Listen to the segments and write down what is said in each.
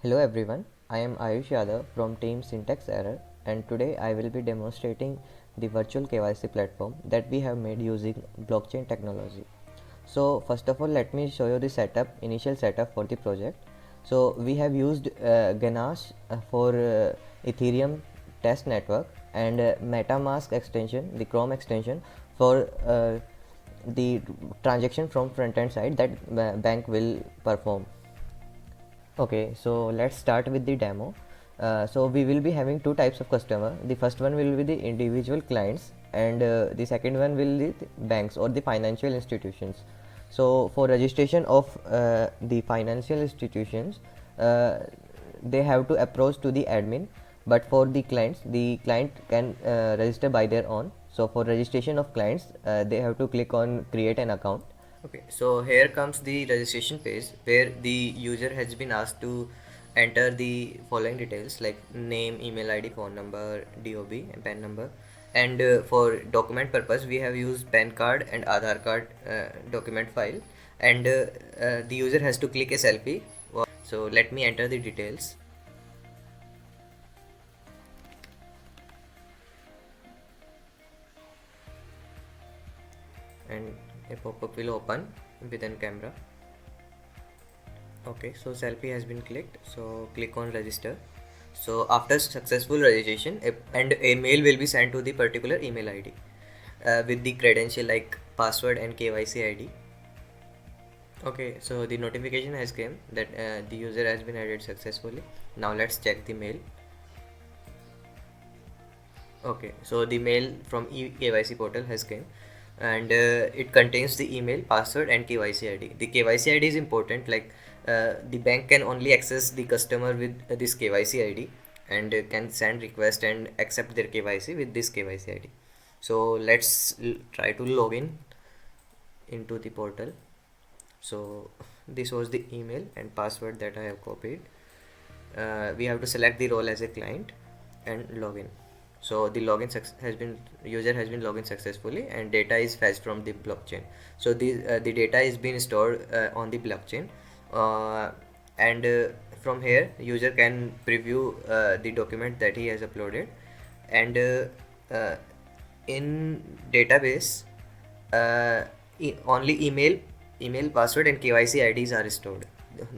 Hello everyone, I am Ayush Yadav from team SyntaxError, and today I will be demonstrating the virtual KYC platform that we have made using blockchain technology. So first of all, let me show you the initial setup for the project. So we have used Ganache for Ethereum test network and MetaMask extension, the Chrome extension for the transaction from front end side that bank will perform. Okay, so let's start with the demo. So we will be having two types of customer. The first one will be the individual clients, and the second one will be the banks or the financial institutions. So for registration of the financial institutions, they have to approach to the admin. But for the client can register by their own. So for registration of clients, they have to click on create an account. Okay, so here comes the registration page where the user has been asked to enter the following details like name, email ID, phone number, DOB and PAN number. And for document purpose, we have used PAN card and Aadhaar card document file. And the user has to click a selfie. So let me enter the details. And a pop-up will open within camera. Okay, so selfie has been clicked, so click on register. So after successful registration, a mail will be sent to the particular email ID with the credential like password and KYC ID. Okay, so the notification has came that the user has been added successfully. Now let's check the mail. Okay, so the mail from KYC portal has came, and it contains the email, password and KYC ID. The KYC ID is important, like the bank can only access the customer with this KYC ID and can send request and accept their KYC with this KYC ID. So let's try to log in into the portal. So this was the email and password that I have copied. We have to select the role as a client and log in. So the user has been logged successfully, and data is fetched from the blockchain. So the data is being stored on the blockchain, and from here user can preview the document that he has uploaded. And in database, only email, password and KYC IDs are stored.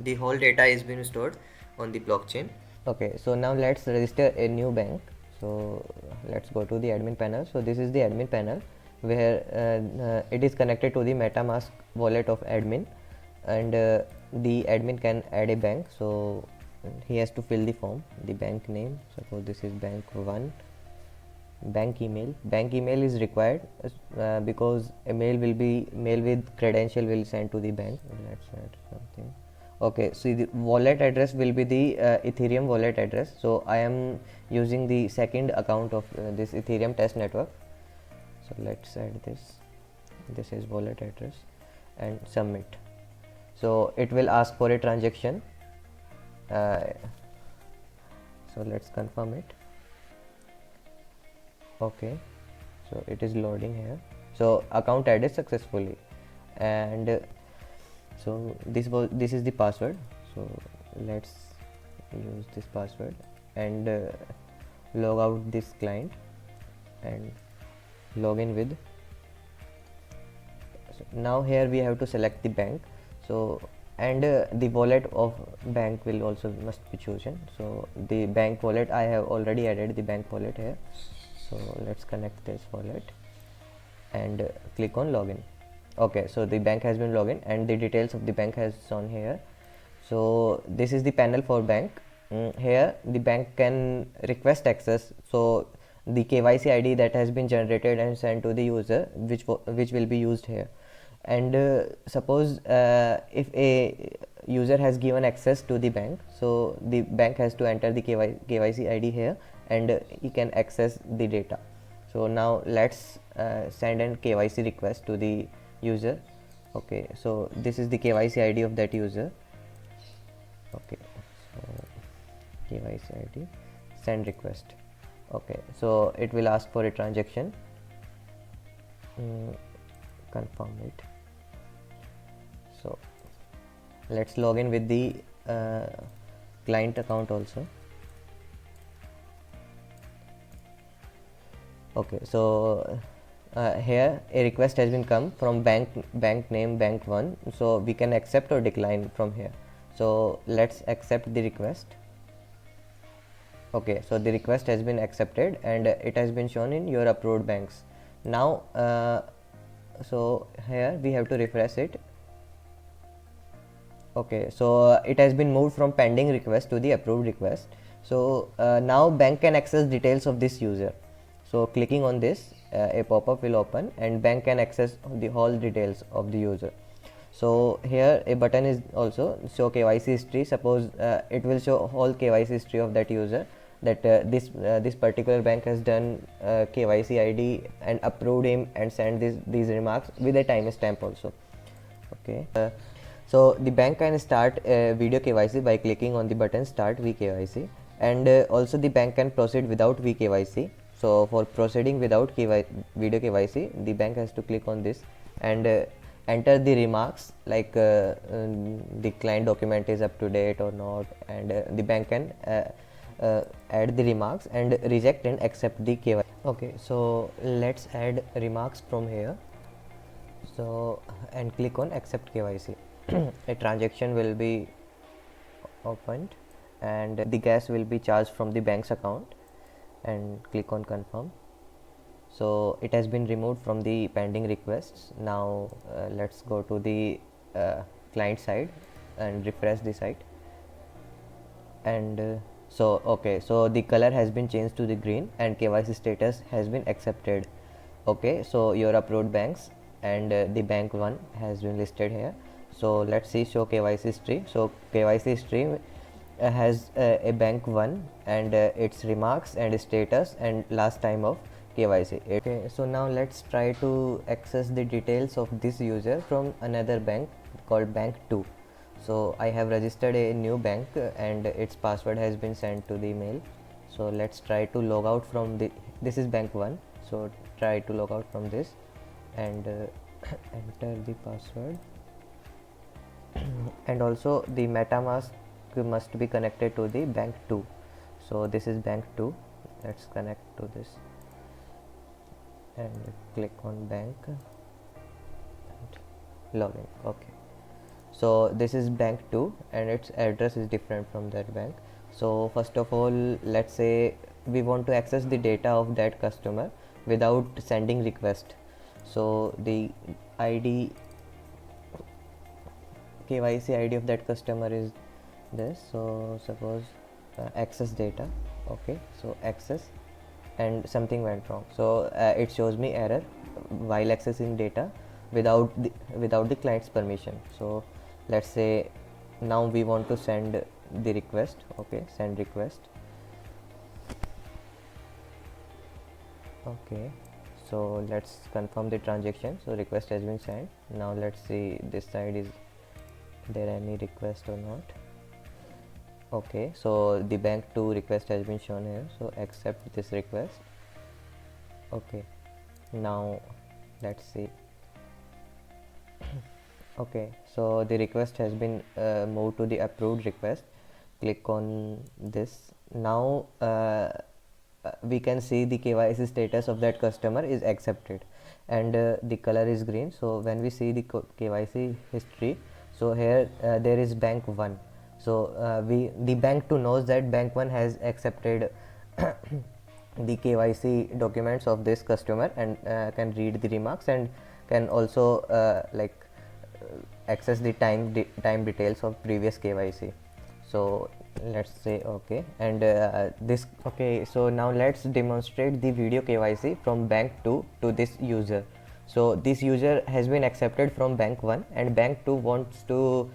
The whole data is being stored on the blockchain. Okay, so now let's register a new bank. So let's go to the admin panel. So this is the admin panel where it is connected to the MetaMask wallet of admin, and the admin can add a bank. So he has to fill the form, the bank name. Suppose this is bank 1. Bank email is required because a mail with credential will send to the bank. Let's add something. Okay, so the wallet address will be the Ethereum wallet address. So I am using the second account of this Ethereum test network. So let's add this is wallet address and submit. So it will ask for a transaction, so let's confirm it. Okay, so it is loading here. So account added successfully, and so this is the password. So let's use this password and log out this client and log in with. So now here we have to select the bank. So and the wallet of bank will also must be chosen. So the bank wallet, I have already added the bank wallet here. So let's connect this wallet and click on login. Okay, so the bank has been logged in and the details of the bank has shown here. So this is the panel for bank. Here the bank can request access. So the KYC ID that has been generated and sent to the user, which will be used here. And suppose if a user has given access to the bank, so the bank has to enter the KYC ID here, and he can access the data. So now let's send an KYC request to the user. Okay, so this is the KYC ID of that user. Okay, so KYC ID, send request. Okay, so it will ask for a transaction. Confirm it. So let's log in with the client account also. Okay, so here a request has been come from bank name bank1, so we can accept or decline from here. So let's accept the request. Okay, so the request has been accepted and it has been shown in your approved banks. Now so here we have to refresh it. Okay, so it has been moved from pending request to the approved request. So now bank can access details of this user. So clicking on this, a pop-up will open and bank can access the whole details of the user. So here a button is also show KYC history. Suppose it will show whole KYC history of that user, that this particular bank has done KYC ID and approved him and sent these remarks with a timestamp also. Okay. So the bank can start video KYC by clicking on the button start vKYC, and also the bank can proceed without vKYC. So for proceeding without video KYC, the bank has to click on this and enter the remarks like the client document is up to date or not, and the bank can add the remarks and reject and accept the KYC. Okay, so let's add remarks from here. So and click on accept KYC. A transaction will be opened and the gas will be charged from the bank's account, and click on confirm. So it has been removed from the pending requests. Now let's go to the client side and refresh the site, and so okay, so the color has been changed to the green and KYC status has been accepted. Okay, so your approved banks and the bank one has been listed here. So let's see show KYC history. So KYC history has a bank one and its remarks and status and last time of KYC. Okay, so now let's try to access the details of this user from another bank called bank 2. So I have registered a new bank and its password has been sent to the email. So let's try to log out from this is bank 1. So try to log out from this and enter the password. And also the MetaMask must be connected to the bank 2. So this is bank 2. Let's connect to this and click on bank and login. Okay, so this is bank 2 and its address is different from that bank. So first of all, let's say we want to access the data of that customer without sending request. So the ID KYC ID of that customer is this. So suppose access data. Okay, so access and something went wrong. So it shows me error while accessing data without the client's permission. So let's say now we want to send the request. Okay, send request. Okay, so let's confirm the transaction. So request has been sent. Now let's see this side, is there any request or not. Okay, so the bank 2 request has been shown here, so accept this request. Okay, now let's see. Okay, so the request has been moved to the approved request. Click on this. Now we can see the KYC status of that customer is accepted and the color is green. So when we see the KYC history, so here there is bank 1. So the bank 2 knows that bank 1 has accepted the KYC documents of this customer and can read the remarks and can also access the time details of previous KYC. So let's say okay, and this okay. So now let's demonstrate the video KYC from bank 2 to this user. So this user has been accepted from bank 1 and bank 2 wants to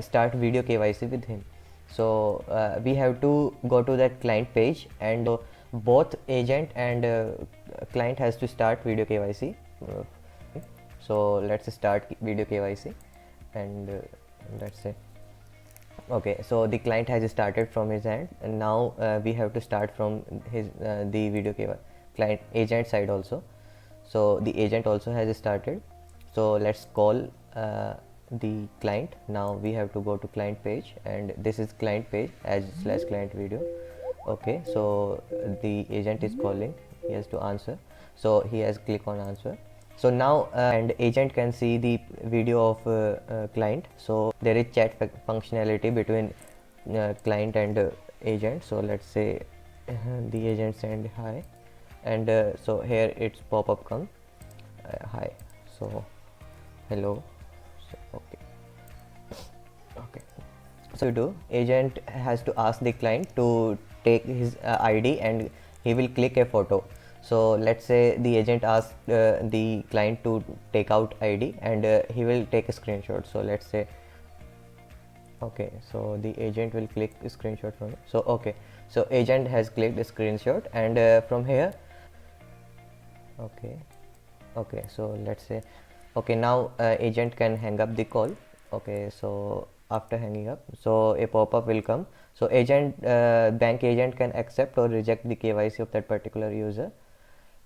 start video KYC with him. So we have to go to that client page, and both agent and client has to start video KYC. So let's start video KYC and let's say okay, so the client has started from his end, and now we have to start from his the video KYC client agent side also. So the agent also has started. So let's call the client. Now we have to go to client page, and this is client page as slash client video. Okay, so the agent is calling, he has to answer, so he has click on answer. So now and agent can see the video of client. So there is chat functionality between client and agent. So let's say the agent send hi, and so here it's pop-up come hi, so hello. So okay, so you do, agent has to ask the client to take his ID, and he will click a photo. So let's say the agent asks the client to take out ID, and he will take a screenshot. So let's say okay, so the agent will click a screenshot from it. So okay, so agent has clicked a screenshot, and from here okay, so let's say okay, now agent can hang up the call. Okay, so after hanging up, so a pop-up will come. So agent bank agent can accept or reject the KYC of that particular user.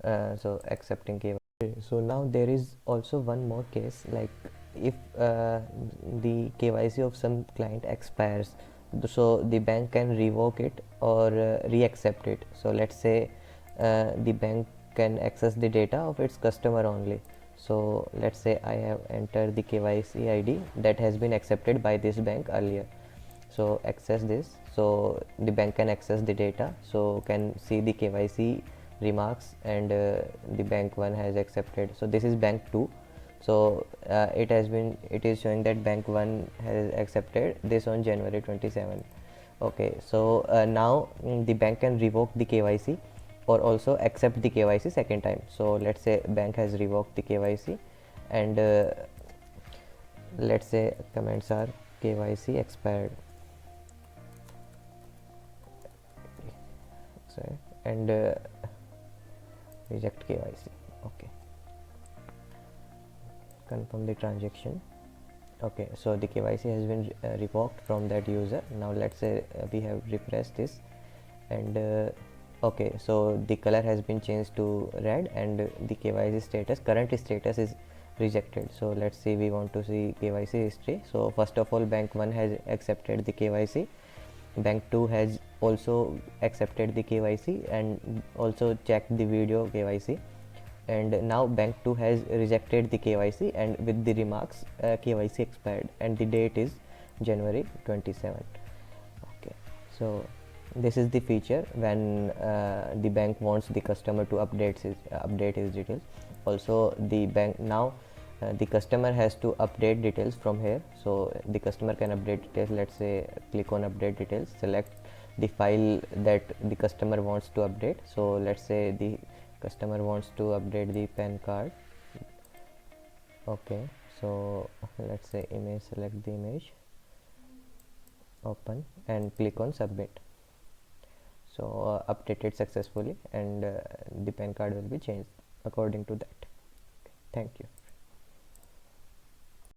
So accepting KYC. Okay, so now there is also one more case, like if the KYC of some client expires, so the bank can revoke it or re-accept it. So let's say the bank can access the data of its customer only. So let's say I have entered the KYC ID that has been accepted by this bank earlier. So access this, so the bank can access the data, so can see the KYC remarks, and the bank 1 has accepted. So this is bank 2. So it is showing that bank 1 has accepted this on January 27. Okay, so now the bank can revoke the KYC or also accept the KYC second time. So let's say bank has revoked the KYC, and let's say comments are KYC expired, sorry, and reject KYC. Okay, confirm the transaction. Okay, so the KYC has been revoked from that user. Now let's say we have refreshed this, and okay, so the color has been changed to red, and the KYC status, current status is rejected. So let's see, we want to see KYC history. So first of all, bank 1 has accepted the KYC, bank 2 has also accepted the KYC and also checked the video KYC, and now bank 2 has rejected the KYC and with the remarks KYC expired, and the date is January 27. Okay, so this is the feature when the bank wants the customer to update his details. Also the bank now the customer has to update details from here. So the customer can update details. Let's say click on update details, select the file that the customer wants to update. So let's say the customer wants to update the PAN card. Okay, so let's say image, select the image, open and click on submit. So updated successfully, and the PAN card will be changed according to that. Okay, thank you.